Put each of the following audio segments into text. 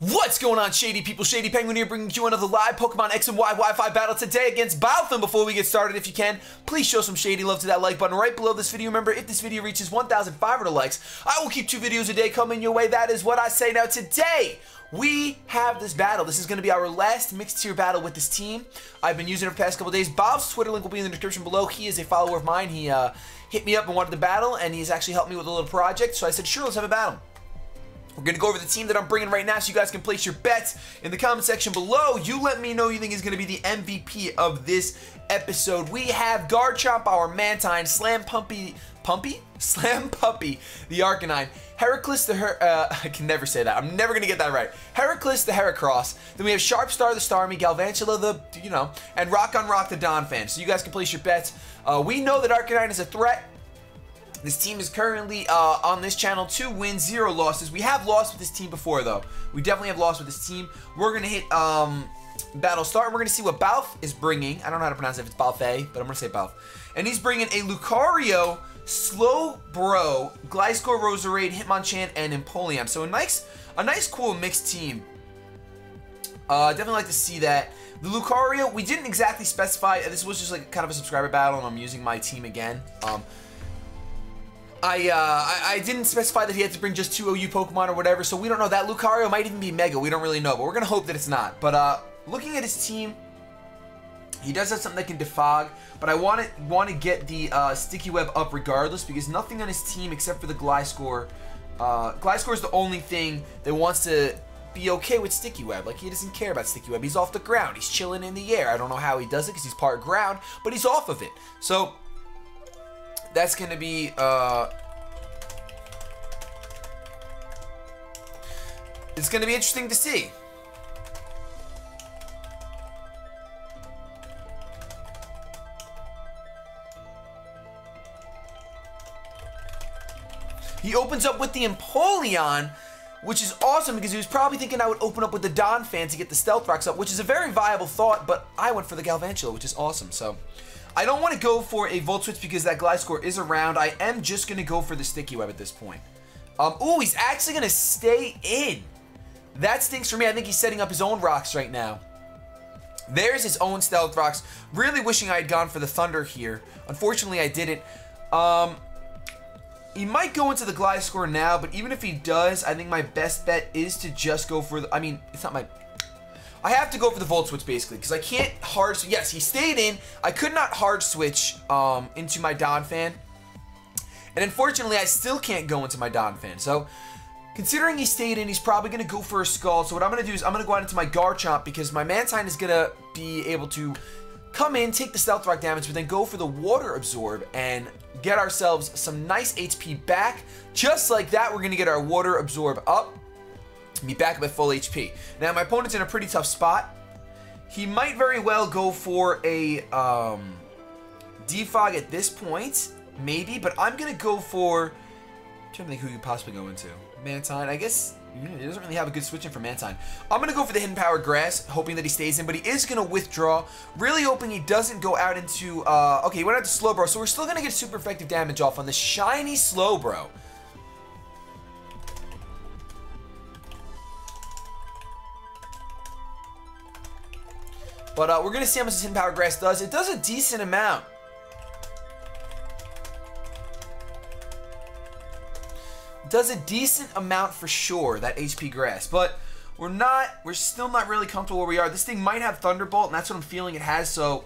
What's going on, Shady people? ShadyPenguinn here, bringing you another live Pokemon X and Y Wi-Fi battle today against Balfe. Before we get started, if you can, please show some shady love to that like button right below this video. Remember, if this video reaches 1,500 likes, I will keep 2 videos a day coming your way. That is what I say. Now, today, we have this battle. This is going to be our last mixed tier battle with this team. I've been using it for the past couple days. Bob's Twitter link will be in the description below. He is a follower of mine. He hit me up and wanted the battle, and he's actually helped me with a little project. So I said, sure, let's have a battle. We're going to go over the team that I'm bringing right now so you guys can place your bets in the comment section below. You let me know who you think is going to be the MVP of this episode. We have Garchomp, our Mantine, Slam Puppy, the Arcanine, Heracross, I can never say that. I'm never going to get that right. Heracross, the Heracross. Then we have Sharpstar, the Starmie, Galvantula, and Rock on Rock, the Donphan. So you guys can place your bets. We know that Arcanine is a threat. This team is currently on this channel 2 wins, 0 losses. We have lost with this team before, though. We definitely have lost with this team. We're going to hit battle start, and we're going to see what Balfe is bringing. I don't know how to pronounce it if it's Balfe, but I'm going to say Balfe. And he's bringing a Lucario, Slowbro, Gliscor, Roserade, Hitmonchan, and Empoleon. So a nice, cool mixed team. Definitely like to see that. The Lucario, we didn't exactly specify. This was just like kind of a subscriber battle, and I'm using my team again. I didn't specify that he had to bring just 2 OU Pokemon or whatever, so we don't know. That Lucario might even be Mega. We don't really know, but we're going to hope that it's not. But looking at his team, he does have something that can defog, but I want to get the Sticky Web up regardless because nothing on his team except for the Gliscor. Gliscor is the only thing that wants to be okay with Sticky Web. Like, he doesn't care about Sticky Web. He's off the ground. He's chilling in the air. I don't know how he does it because he's part ground, but he's off of it. So that's going to be, it's going to be interesting to see. He opens up with the Empoleon, which is awesome because he was probably thinking I would open up with the Donphan to get the Stealth Rocks up, which is a very viable thought, but I went for the Galvantula, which is awesome. So I don't want to go for a Volt Switch because that Gliscor is around. I am just going to go for the Sticky Web at this point. Ooh, he's actually going to stay in. That stinks for me. I think he's setting up his own rocks right now. There's his own Stealth Rocks. Really wishing I had gone for the Thunder here. Unfortunately, I didn't. He might go into the Gliscor now, but even if he does, I think my best bet is to just go for the... I mean, it's not my... I have to go for the Volt Switch, basically, because I can't hard... Yes, he stayed in. I could not hard switch into my Donphan. And unfortunately, I still can't go into my Donphan. So, considering he stayed in, he's probably going to go for a Skull. So what I'm going to do is I'm going to go out into my Garchomp, because my Mantine is going to be able to come in, take the Stealth Rock damage, but then go for the Water Absorb and get ourselves some nice HP back. Just like that, we're going to get our Water Absorb up. Be back up at full HP. Now, my opponent's in a pretty tough spot. He might very well go for a Defog at this point, maybe, but I'm going to go for... I'm trying to think who you could possibly go into. Mantine, I guess he doesn't really have a good switch in for Mantine. I'm going to go for the Hidden Power Grass, hoping that he stays in, but he is going to withdraw. Really hoping he doesn't go out into... okay, he went out to Slowbro, so we're still going to get super effective damage off on the shiny Slowbro. But we're going to see how much this Hidden Power Grass does. It does a decent amount. It does a decent amount for sure, that HP Grass. But we're still not really comfortable where we are. This thing might have Thunderbolt, and that's what I'm feeling it has, so...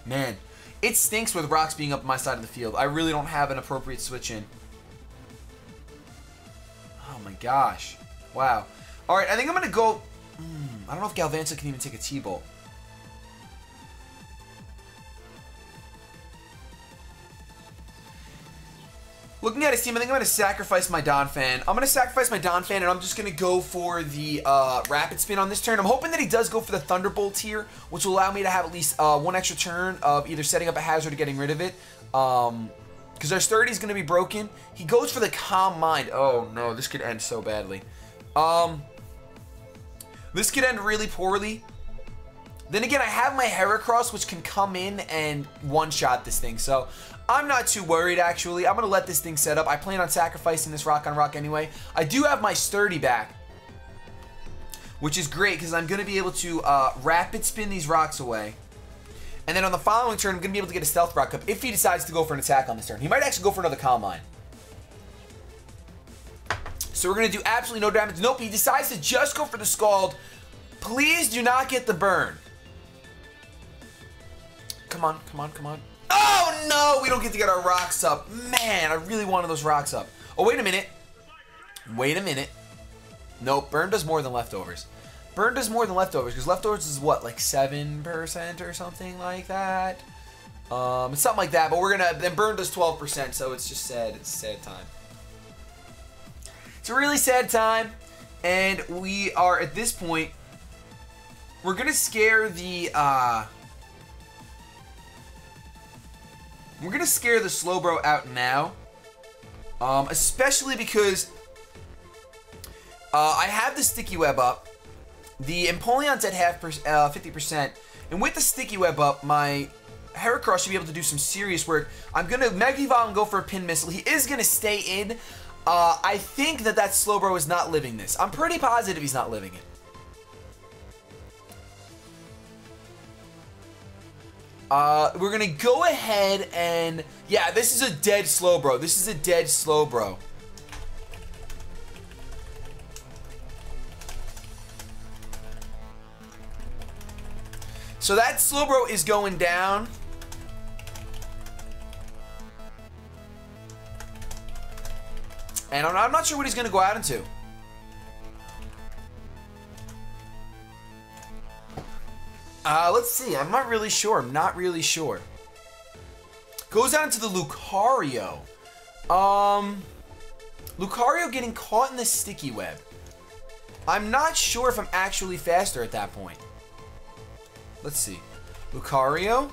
Man, it stinks with rocks being up my side of the field. I really don't have an appropriate switch in. Oh my gosh. Wow. Alright, I think I'm going to go... I don't know if Galvantula can even take a T-Bolt. Looking at his team, I think I'm going to sacrifice my Donphan. I'm going to sacrifice my Donphan, and I'm just going to go for the Rapid Spin on this turn. I'm hoping that he does go for the Thunderbolt here, which will allow me to have at least 1 extra turn of either setting up a hazard or getting rid of it. Because our Sturdy is going to be broken. He goes for the Calm Mind. Oh, no. This could end so badly. This could end really poorly. Then again, I have my Heracross, which can come in and one-shot this thing. So I'm not too worried, actually. I'm going to let this thing set up. I plan on sacrificing this Rock on Rock anyway. I do have my Sturdy back, which is great because I'm going to be able to rapid spin these rocks away. And then on the following turn, I'm going to be able to get a Stealth Rock up if he decides to go for an attack on this turn. He might actually go for another Calm Mind. So we're going to do absolutely no damage. Nope, he decides to just go for the Scald. Please do not get the burn. Come on, come on, come on. Oh, no! We don't get to get our rocks up. Man, I really wanted those rocks up. Oh, wait a minute. Wait a minute. Nope, burn does more than leftovers. Burn does more than leftovers, because leftovers is what, like 7% or something like that? It's something like that, but we're gonna, then burn does 12%, so it's just sad. It's a sad time. It's a really sad time, and we are, at this point, we're gonna scare the, we're going to scare the Slowbro out now, especially because I have the Sticky Web up. The Empoleon's at 50%, and with the Sticky Web up, my Heracross should be able to do some serious work. I'm going to Mega Evolve and go for a Pin Missile. He is going to stay in. I think that Slowbro is not living this. I'm pretty positive he's not living it. We're gonna go ahead and... Yeah, this is a dead Slowbro. This is a dead Slowbro. So that Slowbro is going down. And I'm not sure what he's gonna go out into. Let's see. I'm not really sure. I'm not really sure. Goes out into the Lucario. Lucario getting caught in the Sticky Web. I'm not sure if I'm actually faster at that point. Let's see. Lucario.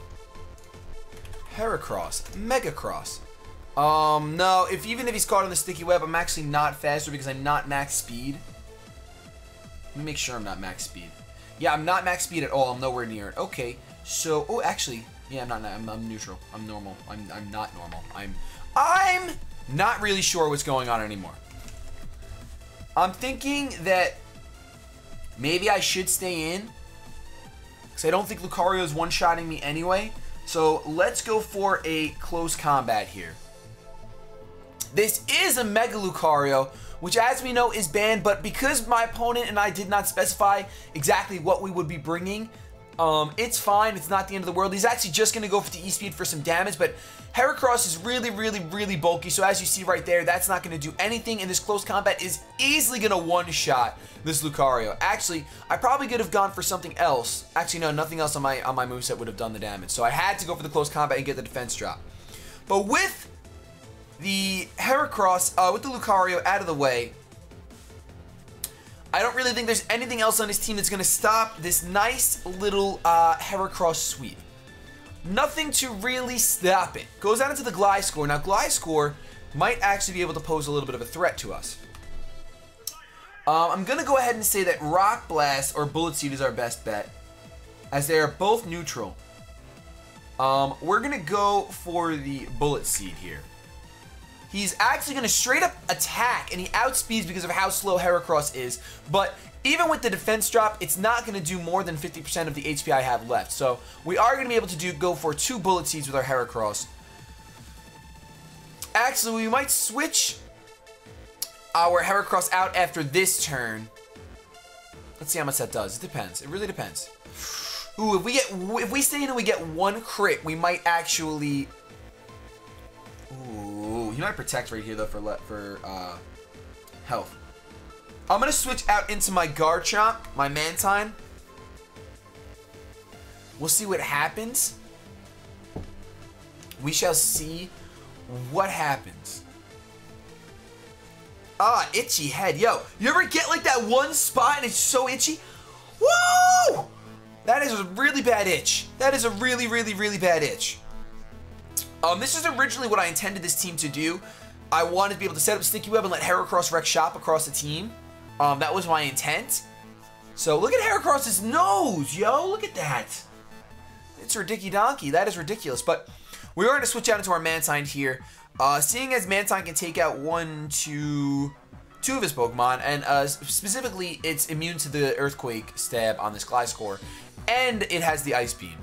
Heracross. Megacross. No. Even if he's caught in the Sticky Web, I'm actually not faster because I'm not max speed. Let me make sure I'm not max speed. Yeah, I'm not max speed at all. I'm nowhere near it. Okay, so... Oh, actually... Yeah, I'm not... I'm neutral. I'm normal. I'm not normal. I'm not really sure what's going on anymore. I'm thinking that maybe I should stay in, because I don't think Lucario is one-shotting me anyway. So let's go for a close combat here. This is a Mega Lucario, which as we know is banned, but because my opponent and I did not specify exactly what we would be bringing, it's fine. It's not the end of the world. He's actually just going to go for the E-Speed for some damage, but Heracross is really, really, really bulky, so as you see right there, that's not going to do anything, and this close combat is easily going to one-shot this Lucario. Actually, I probably could have gone for something else. Actually, no, nothing else on my moveset would have done the damage, so I had to go for the close combat and get the defense drop. But with the Heracross, with the Lucario out of the way, I don't really think there's anything else on his team that's going to stop this nice little Heracross sweep. Nothing to really stop it. Goes out into the Gliscor. Now, Gliscor might actually be able to pose a little bit of a threat to us. I'm going to go ahead and say that Rock Blast or Bullet Seed is our best bet, as they are both neutral. We're going to go for the Bullet Seed here. He's actually going to straight up attack, and he outspeeds because of how slow Heracross is. But even with the defense drop, it's not going to do more than 50% of the HP I have left. So we are going to be able to go for 2 Bullet Seeds with our Heracross. Actually, we might switch our Heracross out after this turn. Let's see how much that does. It depends. It really depends. Ooh, if we stay in and we get 1 crit, we might actually... Ooh, he might protect right here though for health. I'm gonna switch out into my Garchomp, my Mantine. We'll see what happens. We shall see what happens. Ah, itchy head. Yo, you ever get like that one spot and it's so itchy? Woo! That is a really bad itch. That is a really, really, really bad itch. This is originally what I intended this team to do. I wanted to be able to set up Sticky Web and let Heracross wreck shop across the team. That was my intent. So look at Heracross's nose, yo. Look at that. It's ridiculous donkey. That is ridiculous. But We are going to switch out into our Mantine here. Seeing as Mantine can take out two of his Pokemon, and specifically, it's immune to the Earthquake stab on this Gliscor, and it has the Ice Beam.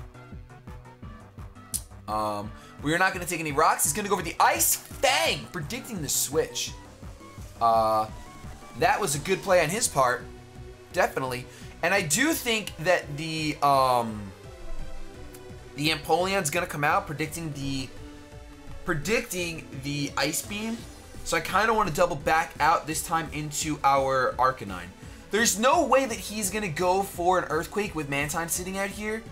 We are not going to take any rocks. He's going to go for the Ice Fang, predicting the switch. That was a good play on his part, definitely. And I do think that the Empoleon's going to come out, predicting the Ice Beam. So I kind of want to double back out this time into our Arcanine. There's no way that he's going to go for an Earthquake with Mantine sitting out here.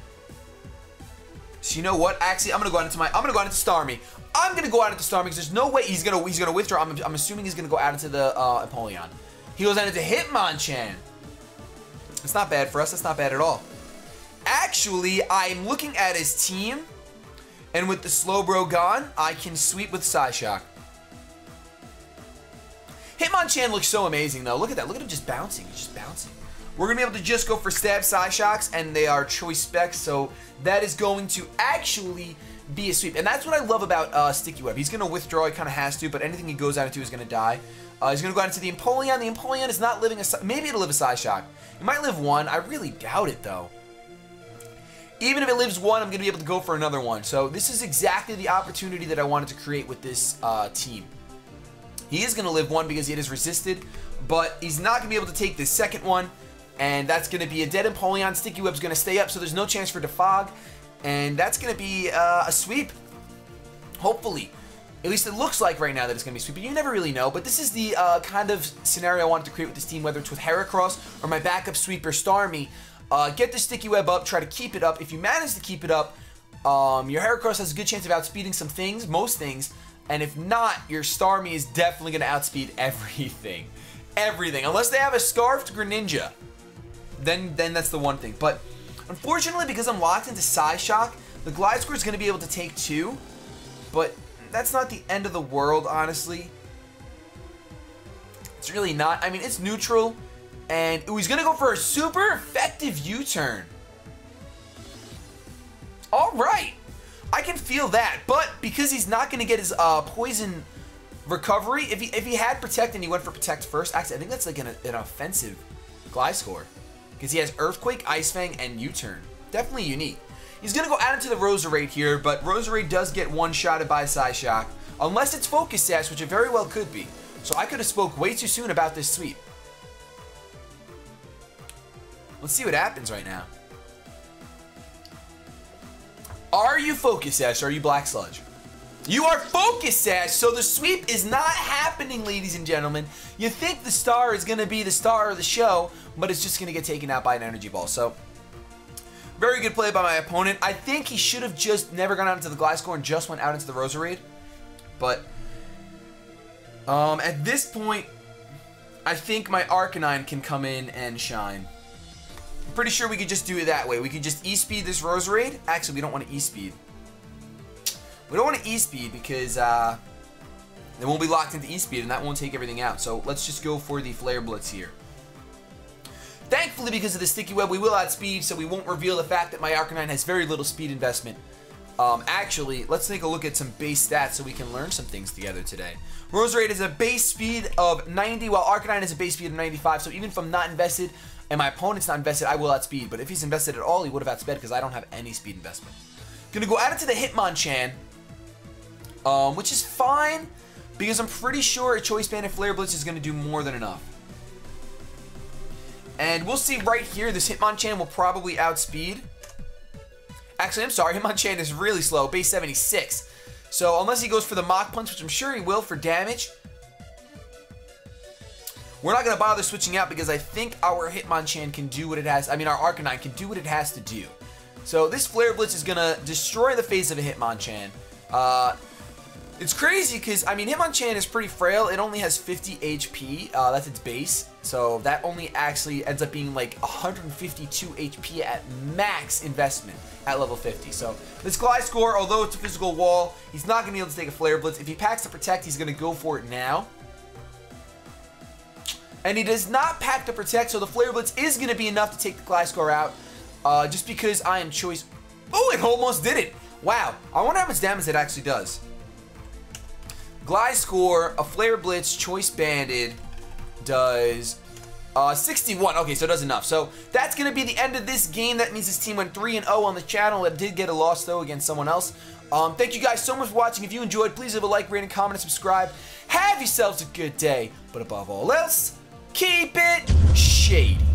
So you know what? Actually, I'm going to go out into Starmie. I'm going to go out into Starmie because there's no way he's going to withdraw. I'm assuming he's going to go out into the Empoleon. He goes out into Hitmonchan. It's not bad for us. That's not bad at all. Actually, I'm looking at his team, and with the Slowbro gone, I can sweep with Psyshock. Hitmonchan looks so amazing, though. Look at that. Look at him just bouncing. He's just bouncing. We're going to be able to just go for Stab Psyshocks, and they are choice specs, so that is going to actually be a sweep. And that's what I love about Sticky Web. He's going to withdraw. He kind of has to, but anything he goes out into is going to die. He's going to go out into the Empoleon. The Empoleon is not living a... Maybe it'll live a Psyshock. It might live one. I really doubt it, though. Even if it lives one, I'm going to be able to go for another one. So this is exactly the opportunity that I wanted to create with this team. He is going to live one because it is resisted, but he's not going to be able to take the second one, and that's going to be a dead Empoleon. Sticky Web's going to stay up, so there's no chance for Defog, and that's going to be a sweep, hopefully. At least it looks like right now that it's going to be a sweep, but you never really know. But this is the kind of scenario I wanted to create with this team, whether it's with Heracross or my backup sweeper Starmie. Get the Sticky Web up, try to keep it up. If you manage to keep it up, your Heracross has a good chance of outspeeding some things, most things. And if not, your Starmie is definitely going to outspeed everything. Everything. Unless they have a Scarfed Greninja. Then that's the one thing. But unfortunately, because I'm locked into Psyshock, the Gliscor is going to be able to take two. But that's not the end of the world, honestly. It's really not. I mean, it's neutral. And he's going to go for a super effective U-turn. Alright. I can feel that, but because he's not going to get his poison recovery, if he had Protect and he went for Protect first, actually, I think that's like an offensive Gliscor. Because he has Earthquake, Ice Fang, and U-turn. Definitely unique. He's going to go out into the Roserade here, but Roserade does get one-shotted by Psyshock. Unless it's Focus Sash, which it very well could be. So I could have spoke way too soon about this sweep. Let's see what happens right now. Are you Focus Sash or are you Black Sludge? You are Focus Sash, so the sweep is not happening, ladies and gentlemen. You think the star is going to be the star of the show, but it's just going to get taken out by an Energy Ball. So, very good play by my opponent. I think he should have just never gone out into the Gliscor and just went out into the Roserade. But, at this point, I think my Arcanine can come in and shine. I'm pretty sure we could just do it that way. We could just E-Speed this Roserade. Actually, we don't want to E-Speed. We don't want to E-Speed because then we'll be locked into E-Speed and that won't take everything out. So let's just go for the Flare Blitz here. Thankfully, because of the Sticky Web, we will outspeed, so we won't reveal the fact that my Arcanine has very little speed investment. Actually, let's take a look at some base stats so we can learn some things together today. Roserade is a base speed of 90, while Arcanine is a base speed of 95. So even if I'm not invested and my opponent's not invested, I will outspeed. But if he's invested at all, he would have outsped because I don't have any speed investment. Gonna go out into the Hitmonchan, which is fine because I'm pretty sure a Choice Band and Flare Blitz is gonna do more than enough. And we'll see right here, this Hitmonchan will probably outspeed. Actually, I'm sorry, Hitmonchan is really slow, base 76. So unless he goes for the Mach Punch, which I'm sure he will for damage, we're not going to bother switching out because I think our Hitmonchan can do what it has. I mean, our Arcanine can do what it has to do. So this Flare Blitz is going to destroy the face of a Hitmonchan. It's crazy because, I mean, Hitmonchan is pretty frail. It only has 50 HP. That's its base. So that only actually ends up being like 152 HP at max investment at level 50. So this Gliscor, although it's a physical wall, he's not going to be able to take a Flare Blitz. If he packs to Protect, he's going to go for it now. And he does not pack to Protect, so the Flare Blitz is going to be enough to take the Gliscor out. Just because I am choice... Oh, it almost did it. Wow, I wonder how much damage it actually does. Glide Score, a Flare Blitz, Choice Banded does 61. Okay, so it does enough. So that's going to be the end of this game. That means this team went 3-0 on the channel. It did get a loss, though, against someone else. Thank you guys so much for watching. If you enjoyed, please leave a like, rating, comment, and subscribe. Have yourselves a good day. But above all else, keep it shady.